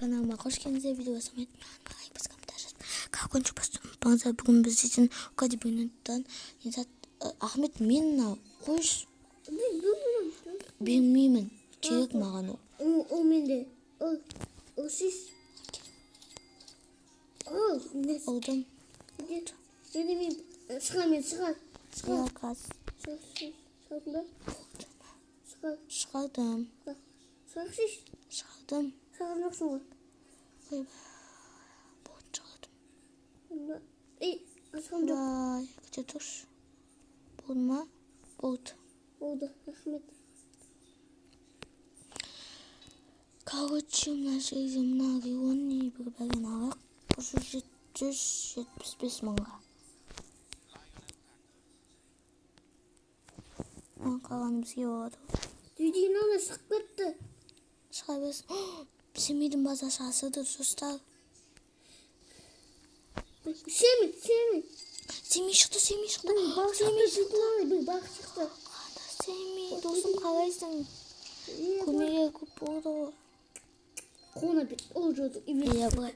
kanalıma hoş geldiniz. Videosu мен біз комментариясын қақончы бастымыз. Бүгін біз дейтін қади бүгіннен Ахмет мен қойш бермеймін. Керек маған ол. Ол менде. Ол сіз. Алдым. Мен шығар. Я қаз. Шығардым. Шығардым. Шығармақсың ғой. Ой, болды шығардым. Ашқан жоқ. Бай, күте тұршы. Болды ма? Болды. Болды, рахмет. Короче, мына жерде мына рионный бір бәлен алайық. 775 мыңға. Қалғаны бізге болады. Үйден ана шығып кетті. Шыға берсін. Семейдің базасы асырды, достар. Семей шықты. Бақ шықты. Семей, досым қалайсың? Көмеге көп болды ғой. Қона бет, ол жоды. Иә, бұлай.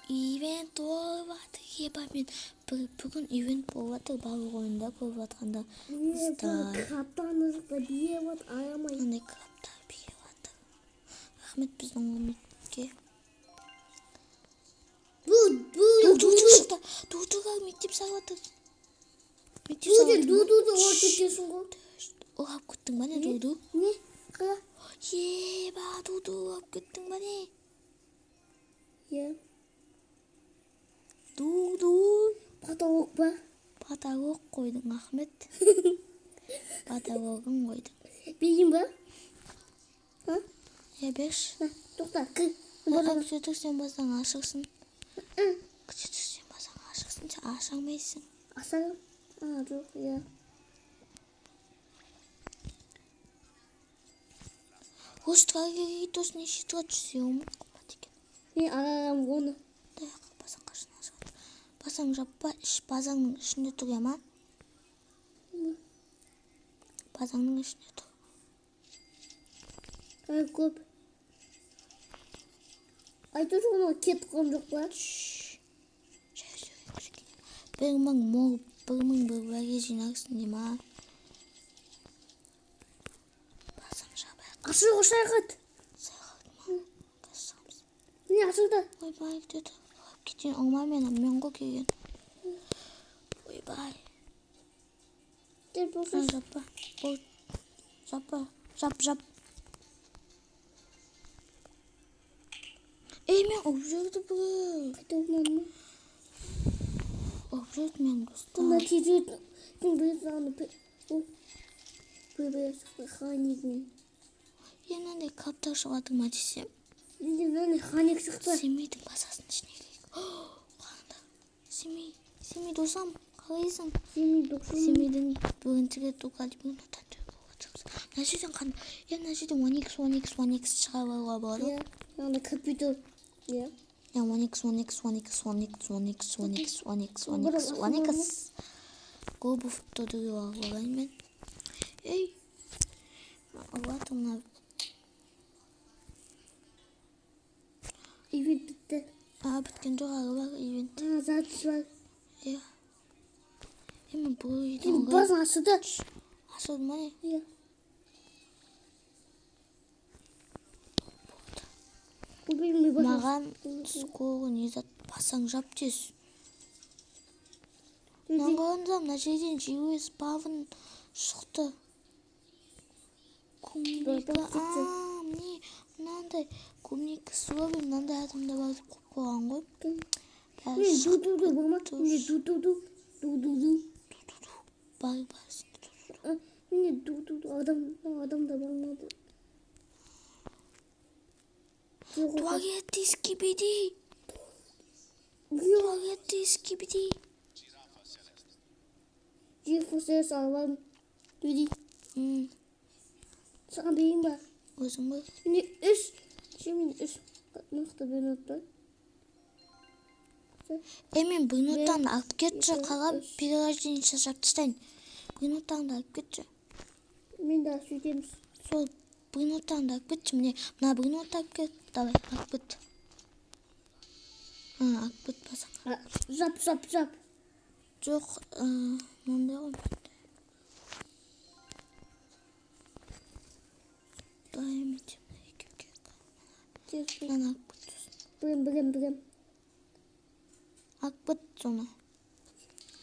Ивент болып жатыр. Ебамен бүгін ивент болып жатыр. Балық ойында болып жатқанда. Қаптаны жұқта бие бат, аямай. Қандай қаптар бие жатыр. Рахмет біздің Ахметке. Дудуға мектеп салып жатыр. Дуды ол кетесің ғой. Оғап күттің ба не Дуду? Не? Қара? Еба, Дуду оғап күттің ба не? Е. Дуду. Патауық ба? Патауық қойдың, Ахмет. Патауығын қойдың. Бейін ба? Ебеш. Тоқта, Күтетірсен басаң ашықсың. Күтетірсен басаң ашықсың. Сен ашамайсың. Асарым? Жоқ, е. Осытыға керек тосын ешітіға түсеуім. Мен арарам оны. Даяқ басаң қашын ашық. Басаң жаппа, базаңның ішінде тұр ема. Базаңның ішінде тұр. Көп. Айтыр оны кеткен жоқ па? Бір мың бір бәге жинақсын дема. Басаң жабайық. Ашығы шайғат. Не ашылды? Ойбай, күтеді. Кетен оңмай мен ғой келген. Ойбай. Жаппа. Жап. Мен оп жүрді бұл. Қайта оңман ма? Оп жүрді мен достар. Бұнда тезет. Мен бұйырзағыны бір шықты қанегін. Енандай қаптар шығады ма десем. Енді қанек шықты. Семейдің базасының ішіне керек. Қаңда. Семей досам, қалайсың? Семейдің бүгінтіге туғады бүгін отан түрі болып жатырсың. Мына жерден қандай? Мына жерден 1x шығарып алуға болады. Яғни компьютер. 1x. Көбі тұдығы алғалайын мен. Ей! Алатыңа. Ивент бітті. Біткен жоқ ағы бар ивент. Затыс бар. Иә. Мен бұл үйді Мен басын ашыды. Ашылды ма не? Иә. Маған скоры не зат басаң жап тез. Нағанда мына жерден жеуі спавын шықты. Көмнегі, міне мынандай көмнегі суабы мынандай адамда бар деп қойып қойған ғой. Мен дуду болмады. Мен дуду. Бар. Мен дуду адамда болмады. Туалетті скибиди. Жирфосер салған. Дуди. Саған бейін ба? Өзің ба? Мен үш. Нақты бір ноттан. Мен бір ноттан алып кетші. Қалап перерождение жасап тастайын. Бір ноттан да алып кетші. Мен де сөйтеміз. Сол бүгін отағында акбітші міне мына бүгін отағып кет давай акбіт акбіт басаң Жап. жоқ мынандай ғой дайымет мынаны Білем. акбіт соны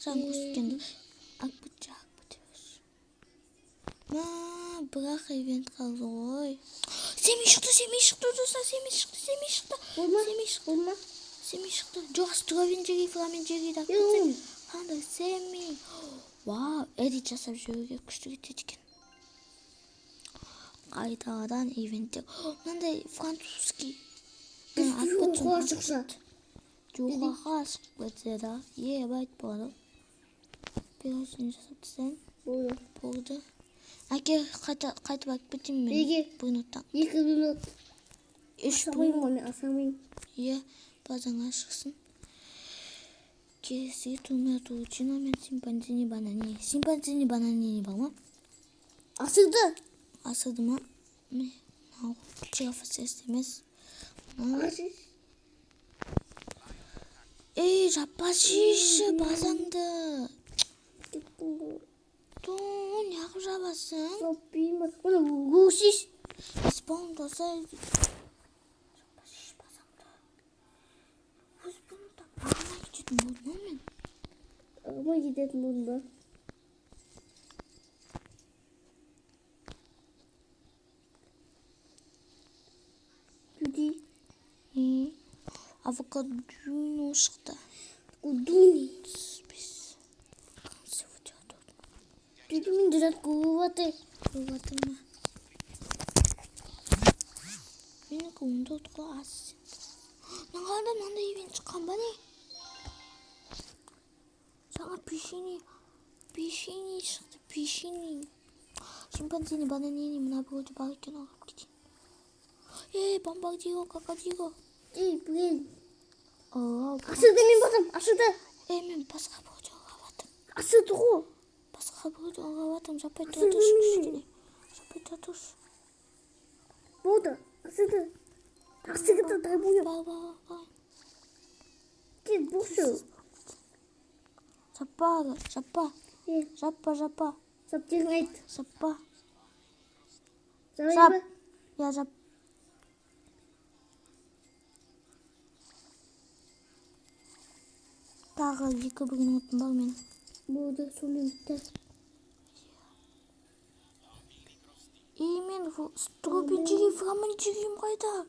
жаң көрсеткенді акбіт бірақ ивент қалды ғой Семи шықты достар Семи шықты жоқ стровен жегей фламен жегейді қандай Семи вау эдит жасап жүруге күшті кетеді екен қайтадан ивенттер мынандай французский Жоға шықса. жоғаға шығып кетсе да ебать болады перочный жасап тастайын болды әке қайтып әкіп кетейін мен Неге? бүгін оттан 2 минут. 3 Асамайым. иә базаңа шықсын келесі турмеату чино мен симпанзини бананини бар ма асырды ма мынау жирафа сияқты емес ей жаппасайшы базаңды неғып жабасың спаун жасай жаппасайшы базаңды өз бұнда бағана кететін болдым ау мен Ағыма кететін болдым ба? Дуди. Авокадуно шықты. Дуни. Біз қансы өтеді. Дуди мен дұрат көбіваты. Көбіваты ма? Мені көңді отқы аз. Нағанда маңда ивент шыққан ба не? Жаңа пешини шықты. Пешини. Шимпанзини, бананини, мына біреуде бар екен алып кетейін. Бомбардиго, крокодиго. Блин. Асырды мен басам, асырды. Мен басқа біреуде алғаватым. Асырды ғой. Басқа біреуде алғаватым. Жаппай тұра тұршы кішкене. Жаппай тұра тұршы. Болды, асырды. Асырды дай бойы. Бар. Кет бұқшы. Жаппа. Саптерін айт. Жаппа. Жап. Я жап. Тағы 2 минутым бар менің. Болды, сонымен бітті. Мен стропинчиге фрамен жегейім қайда?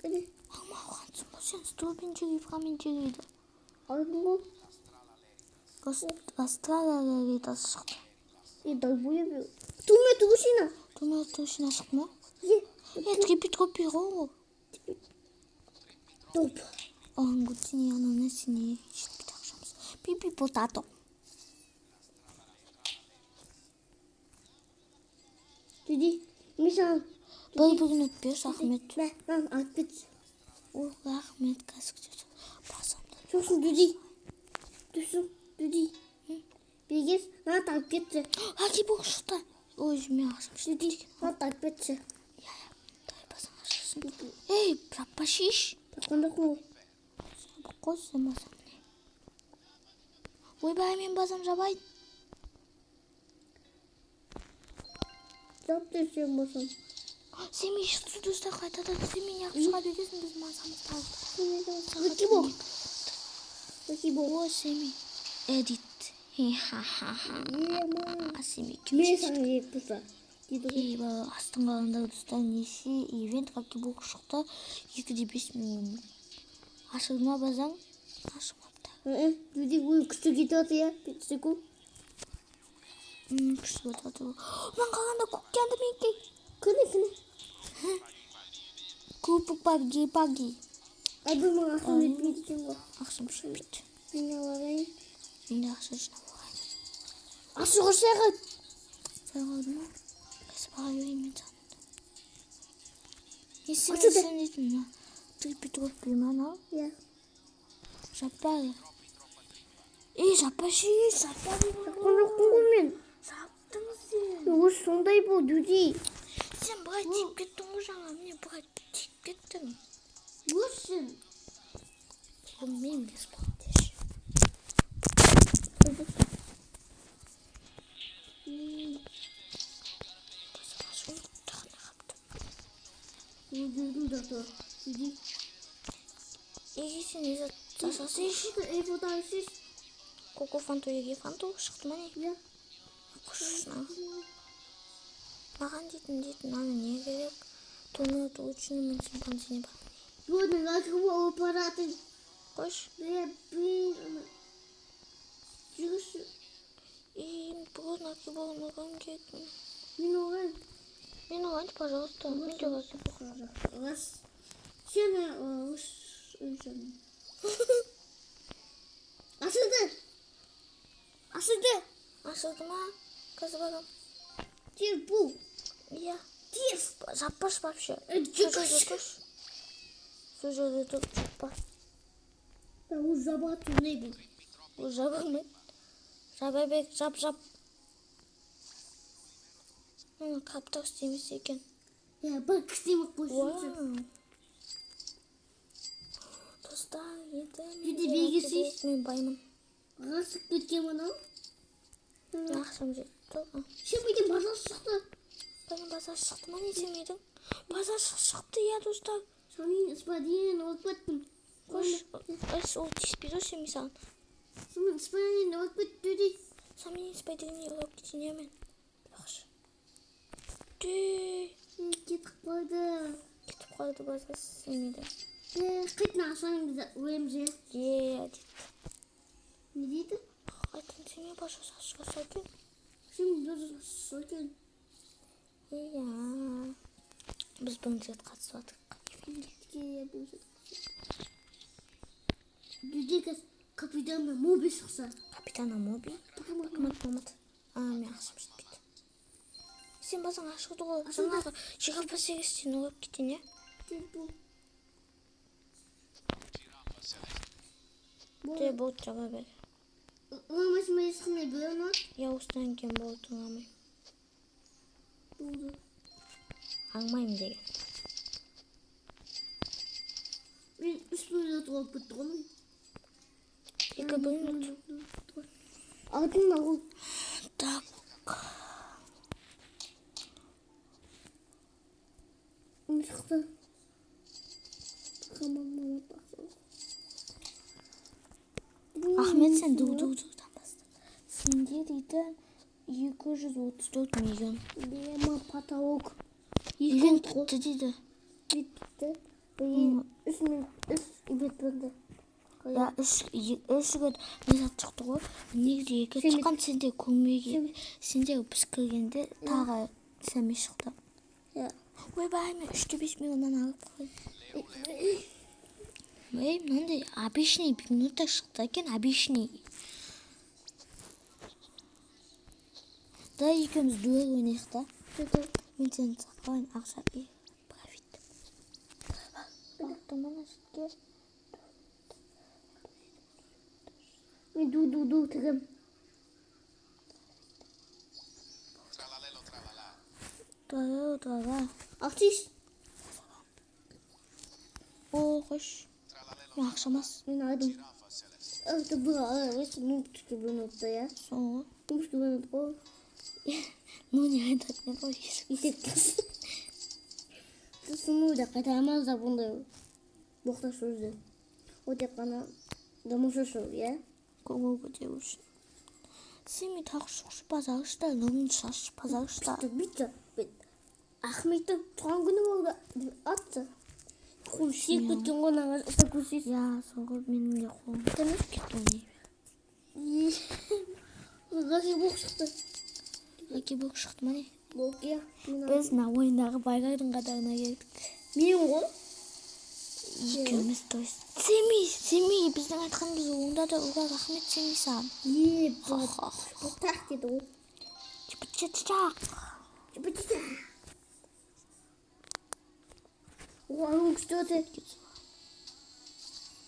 Кәне? Алмағансың ба сен стропинчиге фрамен жегейді? Алдың ғой? Астралияға кетасы шықты. Дай бойы бе? Турмеатушина шықты ма? Трипит-копи ғой. Топ. Ангутини, ананасини. Шетпет ақшамыз. Пипи потато. Дуди, мен саған. Бүгін өтпес, Ахмет. Мен Ахмет. Ахмет кәсіктесі. Басамды. Сосын Дуди. Бегес, мен Ахметші. Аки бұл шықты. Ой, мен ақшам шықты. Дуди, мен Ахметші. Давай басаң ашықсын. Жаппашиш. Баққанда қой. Қойсын басам не. Ойбай, мен басам жабайын. Жапты сен басам. Семи шықты достар қайтадан. Семи неғып шыға бергесін біз мазамыз талды. Спасибо. О, Семи. Эдит. Семи Мен саған ек бұса. Астың қалында достар неше ивент қаки бұл шықты. 2-5 минут. Ашылма базаң. Ашылмапты. Дуди, ой, күшті кетеді я. Секунд. Күшті кетеді. Мен қалғанда көккенді менке. Күні. Көпік паги. Бұл мың ақшам етмейді екен ғой. Ақшам шыппейді. Мен алайын. Мен де ақша жинап алайын. Ашығы шағыт. Сағылды ма? Кәсіп аға берейін мен санымды. Несін дейтін ма? Трипит-копи ма анау? Я. Жаппағы. Жаппаши. Жапқан жоқпын ғой мен. Жаптыңыз сен. Өз сондай бол, Дуди. Сен бұға тиіп кеттің ғой жаңа. Міне бұға тиіп кеттің. Болсын. Білмеймін без болдеш. Басына тағына қапты. Öldürdüm doktor. Sizi. Егесен езі жасасы еш. Эйфотайсыз. Коко фанту еге фанту шықты ма не? Я. Құшысына. Маған дейтін аны не керек? Тоны үшін мен сен пансине бар. Сегодня разговор аппараты. Қош. Жүрісі. Бүгін аки болмаған кеттім. Мен оған. Мен оған, пожалуйста. Мен де оған. Раз. Сені өшін. Асылды. Асылды. Ашылды ма? Қазір барам. Тез бұл. Иә. Тез. Жаппаш вообще. Жүкіш. Сол жерде тұр, жаппа. Ол забату не бұл? Ол жабылмайды. Жабабек, жап. Қаптау істемес екен. Я бір кістемек қойсын. Вау. Достар, еді. Жүді белгісіз. Мен баймын. Ғасық кеткен мұнау. Ақшам жетті. Сен бүйден базар шықты. Бәлін базар шықты ма не семейдің? Базар шықты, я достар. Санин испадиен олып кеттім. Қош, ол тиіспейді семей саған. Санин испадиен олып кетті дейді. Самин испайдығын еліп кетіне мен. Бақшы. Дүй. Кетіп қойды. Кетіп қойды базар семейді. Қайтын ашаңызды өлемзе. Дейді. Не дейді? Қайтын семей башы сашыға сәкен. Сен бір сәкен. Иә. Біз бірінші рет қатысып атық. Дүдегі капитаны Моби шықса. Капитана Моби? Мамат. Мен ақшым жетпейді. Сен басың ашылды ғой. Жаңағы жиғапа сегістен олып кетен, е? Де болды жаба бер. Оймас мәйсіне білен от? Я ұстан кен болды ұңамай. Болды. Аңмайым деген. Мен 3 минут олып бітті ғой. 2 минут. Атын ағыл. Так. Шықты. Мамат бақсы. Ахмет, сен ду-ду-дудан басты. Сенде дейді 234 миллион. Бема потолок. Үйген тіпті дейді. Бітті. 3 минут 3 бітті. Я үш рет не шықты ғой. Негізі 2 шыққан сенде көмеге. Сенде біз кіргенде тағы сәме шықты. Ойбай, мен 3-5 миллионнан алып қойдым. Ой, мынандай обычный 1 минутта шықты екен, обычный. Да, екеуміз дуэл ойнайық та. Мен сені сақпайын, ақша и профит. Бақтымын ашытке. Мен ду-ду-ду тігім. Трала. Ақтиш. О, қош. Мен ақшамас. Мен айдым. Ты была, если нубчики минутта, я? Соңғы. Нубчики минут қой. Ну, не айтады, не қойыз. Есектіз. Түсіну да қайтамаз да бұндай боқта сөзді. О тек қана дамышы сөз, я? Көңіл көтер үшін. Сен тағы шықшы базарышта, нөмін шаш базарышта. Бітті. Ахметтің туған күні болды. Атты. Құл шек кеткен ғой наңыз ұста көрсейсіз. Я, соңғы менің де қолым. Тәміз? Кетті не? Лаки боқ шықты. Лаки боқ шықты ма не? Боқ, я. Біз на ойындағы байлардың қатарына келдік. Мен ғой? Екеуміз той. Семей, біздің айтқанымыз онда да ұға рахмет Семей саған. Бұтақ деді ғой. Чіпі-чіпі-чақ. Оғаның күшті өте.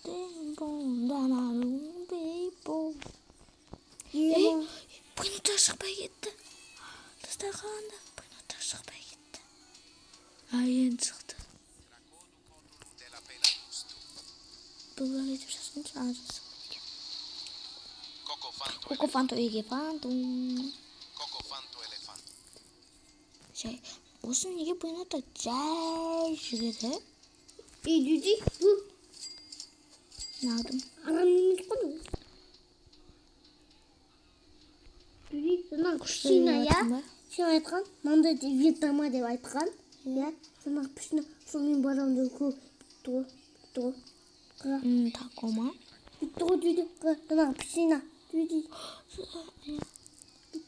Ден-бон-дан-алың бей-бон. Бұйнытар шықпай кетті. Достар қаланда бұйнытар шықпай кетті. Ayın çıktı. Böyle hiçbir şey çağırırız. Coco Fanto 이게 Phantom. Şey, 무슨 이게 보이나다 잘 주게 Düdü bu. 나도. Aranın konu. Düdü sana kuşina ya. Şey aytkan. Manda Vietnam'a deb aytkan. Ya. Sana kuşina somin baramda ku. To. 달콤한. To düdü. Sana kuşina. Düdü.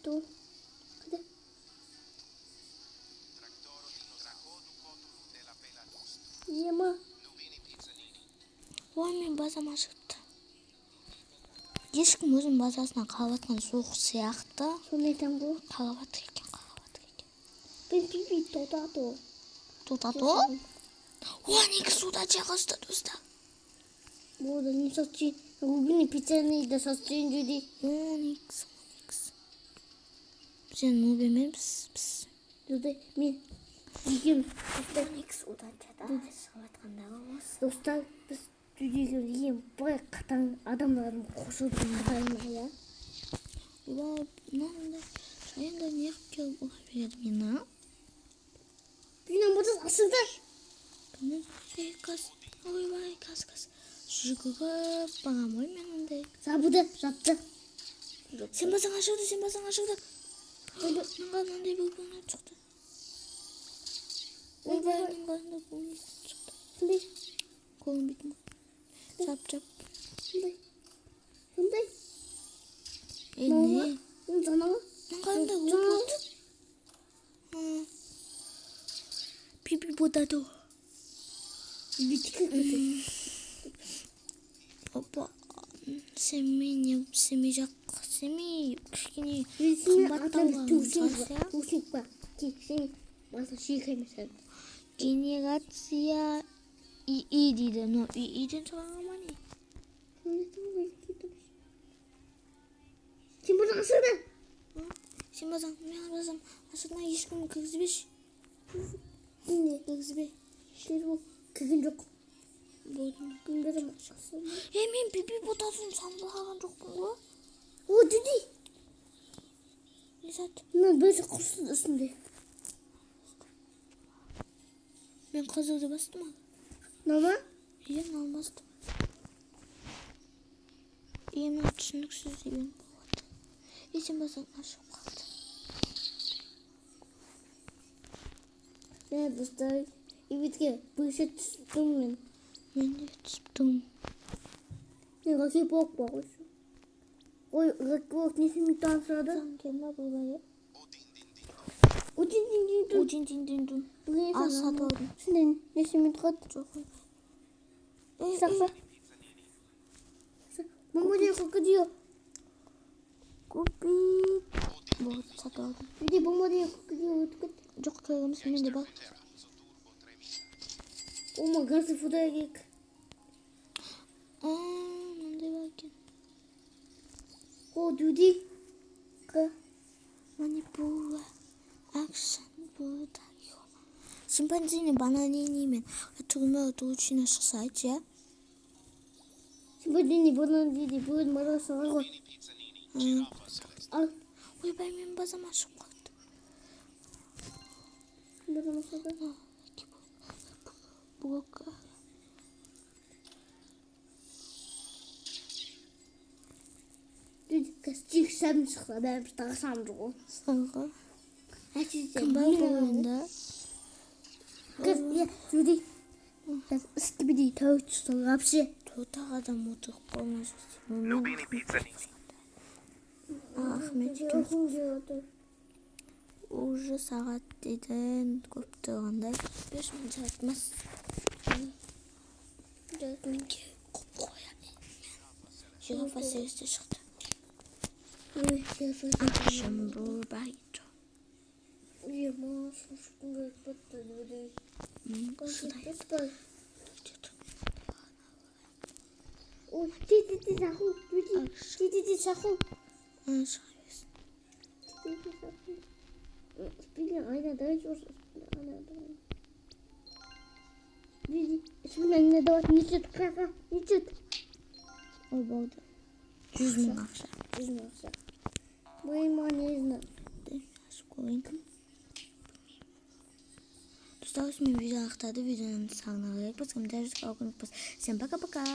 To. Kıda. Yema. 와면 맞아 맛있다. ешкім өзінің базасына қалыватқан суық сияқты Sonra tango. қалыватыр екен. Ben pipi to. Тотато? О, неге суда жағызды достар. Вот они сочи. Рубины пиццерные да сочи düdü. Оникс. Сен нуб емеспіз. Düdü. Мен. Егем. Оникс удачада шығыватқандағы осы. Dostlar biz düdüğü ең бай қатаң адамдардың қосылдың қатарына ya. Ойбай, мынандай жайында неғып келіп оға береді мені? Бүйінен бұтыз асылды. Каз. Ойбай, каз. Жүгігіп бағам ғой мен ондай. Жапты. Сен басың ашылды. Мынға мынандай бөгбеңнен шықты. Ойбай, мынға мындай бөгбеңнен шықты. Сондай. Қолым бетін. Жап. Сондай. Не? Жаңағы. Мынға мындай өтті. Пипи потато. Биткі көті. Опа. Семей кішкене Бүйсіне қымбаттауға атаңыз тусink ба. Сен басын шекемесен. Генерация 이 дейді. Но 이ден шығанға ма не? Сен бұны асылды. Сен басаң, мен басам. Асылына ешкім кіргізбеш. Не? Кіргізбе. Шер бұл кірген жоқ. Болдым. Күндерім асылды. Мен пипи потасын санбаған жоқпын ғой. О, düdü. Не сәт? Мына бөзі құрсын үстінде. Мен қызықты бастым ма? Нама? Мен алмастым. Мен түсініксіз деген болады. Сен басаң ашып қалды. Ja, достар. Ивитке бөші түстім мен. Мен де түстім. Мен ғаки боқ бағыш. Ой, ғаки боқ несімен танысады? Сан келме бұл бәге. Удин. Удин. Асады алдым. Сенден несімен тұрады? Жоқ. Сақса. Бомбадия крокодил. Купи. Вот, сатып алдым. Үйде бомбадия крокодил өткіт. Жоқ, кереміз менде бар. Ома, газы фудай кек. Мындай бар екен. О, düdü. Манипула. Акшн burada yok. Шимпанзини бананини түрме точно шықса айтшы, иә? Симпадини банан дейді, бүгін марасы var ғой. Ал. Ойбай, мен базам ашып қалды. Кімдер масады? Блока. Düdü, кәстік сәбін шықса, бәрім тағысам жоқ ғой. Саңға. Әсізде. Кім бар бұл ойында? Düdü. Скибиди, тәуіп тұстан ғапшы. Тотақ адам отырып қалмай жүрсе. Ахмет екен. Уже сағат дейден көп тұрғандай. 5 минут сағатмас. Көп қоя. Жирафа серісте шықты. Акшн бұл байты. Ема, шұшқын көтті düdü. Шыдай. Ой, ти саху, düdü. Ти саху. Шығайбесін. Спилен айнадай жүрсіз. Менде давай нечет қаға, нечет. Ой болды. 100 мың ақша. 100 мың ақша. Бойыма не знаю. Ашып қойын. Достар, осымен видео аяқтады. Видеоны сағына қарайық. Біз комментарий жазуға ұмытпаңыз. Всем пока-пока.